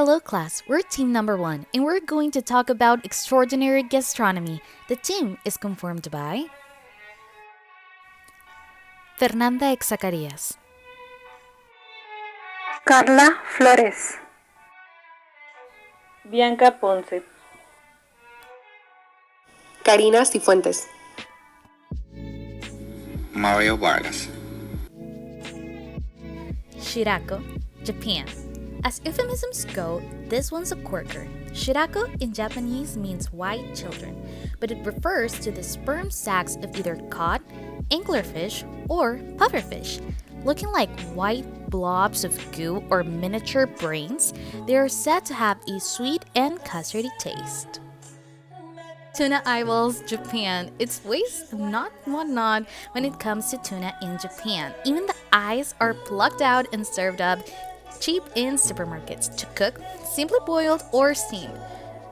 Hello class, we're team number 1 and we're going to talk about extraordinary gastronomy. The team is conformed by Fernanda Exacarias, Carla Flores, Bianca Ponce, Karina Cifuentes, Mario Vargas, Shirako, Japan. As euphemisms go, this one's a corker. Shirako in Japanese means white children, but it refers to the sperm sacs of either cod, anglerfish, or pufferfish. Looking like white blobs of goo or miniature brains, they are said to have a sweet and custardy taste. Tuna eyeballs, Japan. It's waste not whatnot when it comes to tuna in Japan. Even the eyes are plucked out and served up cheap in supermarkets to cook, simply boiled or steamed,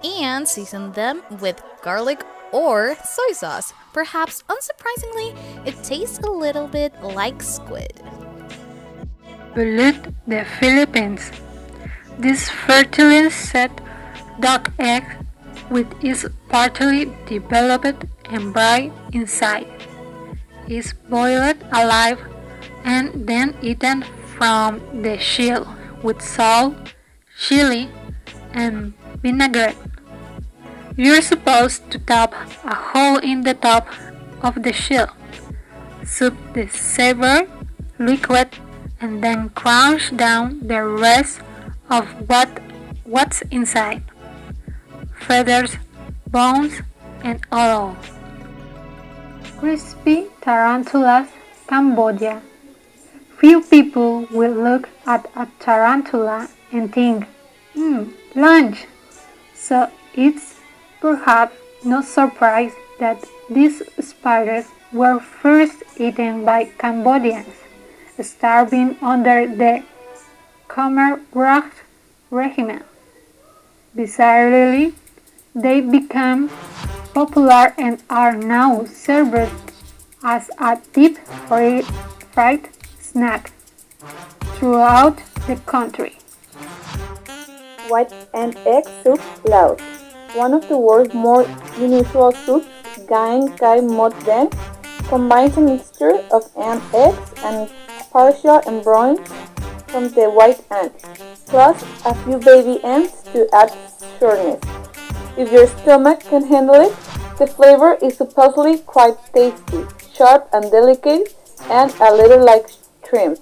and season them with garlic or soy sauce. Perhaps unsurprisingly, it tastes a little bit like squid. Balut, the Philippines. This fertile set duck egg with its partly developed and bright inside is boiled alive and then eaten from the shell with salt, chili, and vinaigrette. You're supposed to tap a hole in the top of the shell, soup the savory liquid, and then crunch down the rest of what's inside. Feathers, bones, and all. Crispy tarantulas, Cambodia. Few people will look at a tarantula and think, lunch. So it's perhaps no surprise that these spiders were first eaten by Cambodians, starving under the Khmer Rouge regime. Bizarrely, they became popular and are now served as a deep fried snack throughout the country. White and egg soup, Laos. One of the world's more unusual soups, Gaeng Kai Mot Den, combines a mixture of ant eggs and partial embroiled from the white ant, plus a few baby ants to add sourness. If your stomach can handle it, the flavor is supposedly quite tasty, sharp and delicate, and a little like shrimp.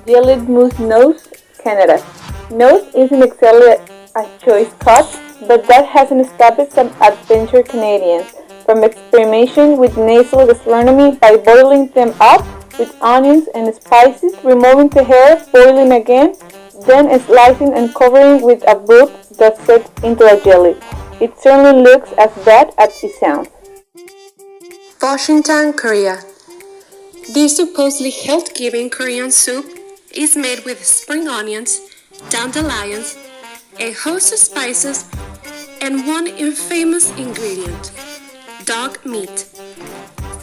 Jellied moose nose, Canada. Nose isn't exactly a choice cut, but that hasn't stopped some adventure Canadians from experimentation with nasal gastronomy by boiling them up with onions and spices, removing the hair, boiling again, then slicing and covering with a broth that's set into a jelly. It certainly looks as bad as it sounds. Washington, Korea. This supposedly health-giving Korean soup is made with spring onions, dandelions, a host of spices, and one infamous ingredient, dog meat.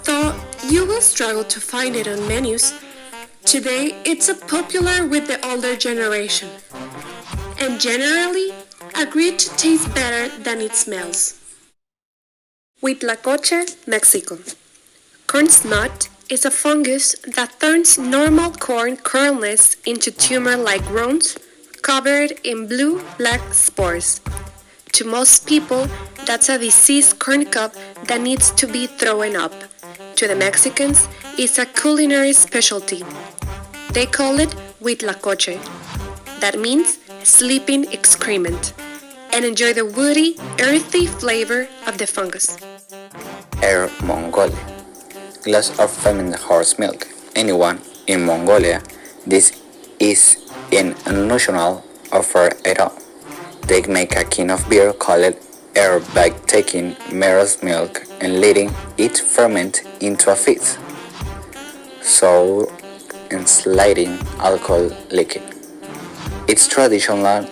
Though you will struggle to find it on menus, today it's popular with the older generation, and generally agreed to taste better than it smells. Huitlacoche, Mexico. Corn smut is a fungus that turns normal corn kernels into tumor-like growths covered in blue-black spores. To most people, that's a diseased corn cob that needs to be thrown up. To the Mexicans, it's a culinary specialty. They call it huitlacoche. That means sleeping excrement, and enjoy the woody, earthy flavor of the fungus. Air Mongolia, glass of fermented horse milk. Anyone in Mongolia, this is an unusual offer at all. They make a kind of beer called air by taking mare's milk and letting it ferment into a fizz, sour and sliding alcohol liquid. It's traditional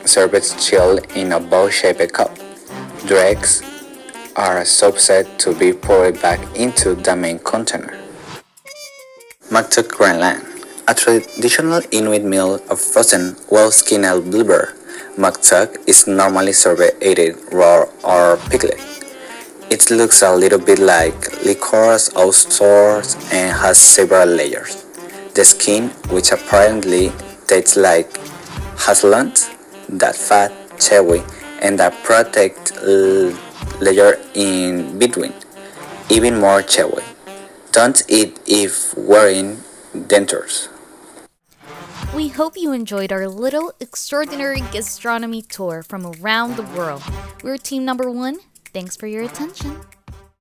served chilled in a bowl-shaped cup. Dregs are subset to be poured back into the main container. Maktuk, Greenland, A traditional Inuit meal of frozen, well-skinned blubber, muktuk, is normally served either raw or pickled. It looks a little bit like licorice outsourced and has several layers. The skin, which apparently tastes like hazelnut, that fat, chewy, and that protect layer in between, even more chewy. Don't eat if wearing dentures. We hope you enjoyed our little extraordinary gastronomy tour from around the world. We're team number 1. Thanks for your attention.